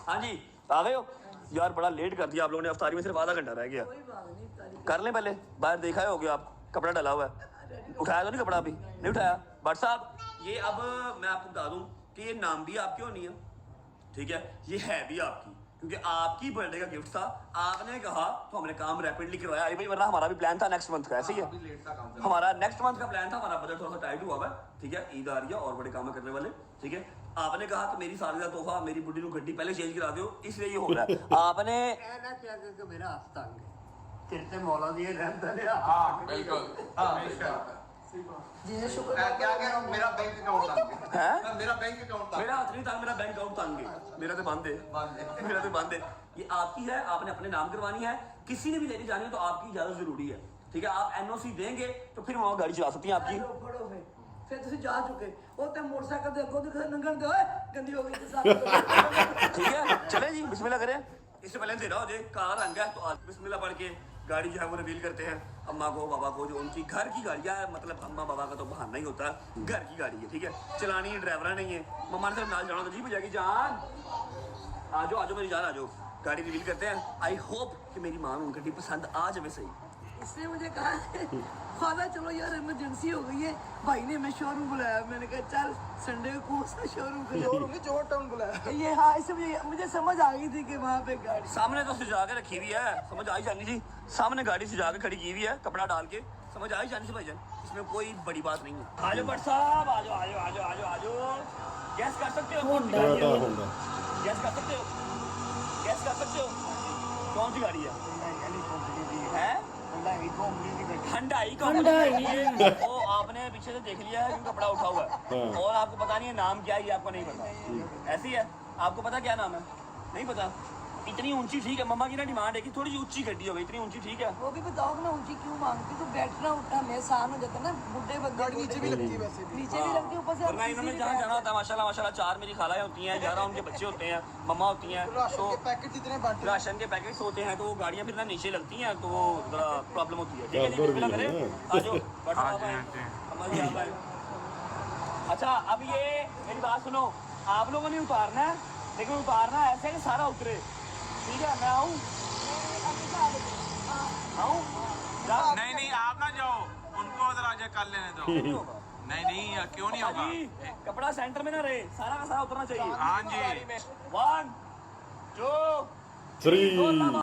हाँ जी आ गए हो यार, बड़ा लेट कर दिया आप लोगों ने। अफ्तारी में सिर्फ आधा घंटा रह गया। कर लें पहले, बाहर देखा है हो गया आप, कपड़ा डाला हुआ है, उठाया तो नहीं कपड़ा अभी? नहीं उठाया। भट्ट साहब ये अब मैं आपको बता दूं कि ये नाम भी आपके होनी है, ठीक है, ये है भी आपकी, क्योंकि आपकी बर्थडे का गिफ्ट था। आपने कहा तो हमने काम रैपिडली करवाया अरे भाई, वरना हमारा भी प्लान था नेक्स्ट मंथ का, ऐसे ही है हमारा नेक्स्ट मंथ का प्लान था, हमारा बजट थोड़ा सा टाइट हुआ है, ठीक है, ईद आ रही है और बड़े काम करने वाले, ठीक है। आपने कहा कि मेरी सालगिरह तोहफा मेरी बुढ़ी को गड्डी पहले चेंज करा दो, इसलिए ये हो रहा है। आपने कहना क्या कि मेरा हफ्ता तेरे से मौला दिए रहता है। हां बिल्कुल, जी शुक्र। क्या कह रहा हूं, मेरा बैंक अकाउंट तंग है, मेरा बैंक अकाउंट तंग, मेरा हाथ नहीं था, मेरा बैंक अकाउंट तंग है, मेरा तो बंद है, मेरा तो बंद है। ये आपकी है, आपने अपने नाम करवानी है, किसी ने भी लेके जानी है तो आपकी इजाजत जरूरी है, ठीक है। आप एनओसी देंगे तो फिर वहां गाड़ी चला सकती हैं आपकी। फिर तुम जा चुके हो ते मोटरसाइकिल दे अगों दिखा नंगन दे, ओए गंदी हो गई ते साथ। ठीक है चले जी, बिस्मिल्लाह करें। इससे पहले दे रहा हो जे कार रंग है तो आज बिस्मिल्लाह पढ़ के गाड़ी जो है वो रिवील करते हैं। अम्मा को बाबा को, जो उनकी घर की गाड़ियाँ है, मतलब अम्मा बाबा का तो बहाना ही होता है, घर की गाड़ी है, ठीक है, चलानी है, ड्राइवर नहीं है। मम्मा ने सिर्फ नाल जाना तो जी बजाएगी, जान आ जाओ, आ जाओ मेरी जान, आ जाओ, गाड़ी रिवील करते हैं। आई होप कि मेरी माँ को गड्डी पसंद आ जाए सही। इसने मुझे कहा ख्वाजा चलो यार इमरजेंसी हो गई है, भाई ने हमें शोरूम बुलाया, मैंने कहा चल संडे को कौन सा शोरूम जोर टाउन बुलाया ये। हाँ इसे मुझे समझ आ गई थी कि वहाँ पे गाड़ी सामने तो सजा के रखी हुई है, समझ आई जानी थी, सामने गाड़ी सजा के खड़ी की हुई है, कपड़ा डाल के, समझ आई जानी थी भाईजान, इसमें कोई बड़ी बात नहीं है। आ जाओ भट्ट साहब, आ जाओ आ जाओ आ जाओ आ जाओ आ जाओ। गैस कर सकते हो? गैस कर सकते हो? गैस कर सकते हो कौन सी गाड़ी है? ठंडाई कंपनी है वो, आपने पीछे से देख लिया है क्योंकि कपड़ा उठा हुआ है, और आपको पता नहीं है नाम क्या है, ये आपको नहीं पता, ऐसी है। आपको पता क्या नाम है? नहीं पता। इतनी ऊंची ठीक है, मम्मा की ना डिमांड है कि थोड़ी सी ऊंची गड्डी हो गई, इतनी ऊंची ठीक है। वो भी बताओ ना ऊंची क्यों मांगती, तो बैठना उठना में आसान हो जाता है ना, बुढ़े बंदे नीचे भी लगती है, वैसे नीचे भी लगती है, ऊपर से इन्होंने जहाँ जाना होता है माशाल्लाह माशाल्लाह, 4 मेरी खालाएं होती हैं, 11 उनके बच्चे होते हैं, मम्मा होती हैं, तो पैकेट जितने राशन के पैकेट्स होते हैं, तो वो गाड़ियाँ फिर ना नीचे लगती हैं, तो वो जरा प्रॉब्लम होती है, ठीक है जी, बिस्मिल्लाह करें, आ जाओ। अच्छा अब ये मेरी बात सुनो, आप लोगों ने उतारना है, लेकिन उतारना ऐसे कि सारा उतरे, ठीक है। मैं आऊँ? नहीं नहीं आप ना जाओ, उनको उधर आजा कर लेने दो। नहीं नहीं क्यों नहीं होगा, कपड़ा सेंटर में ना रहे, सारा का सारा उतरना चाहिए। हाँ जी। 1 2 3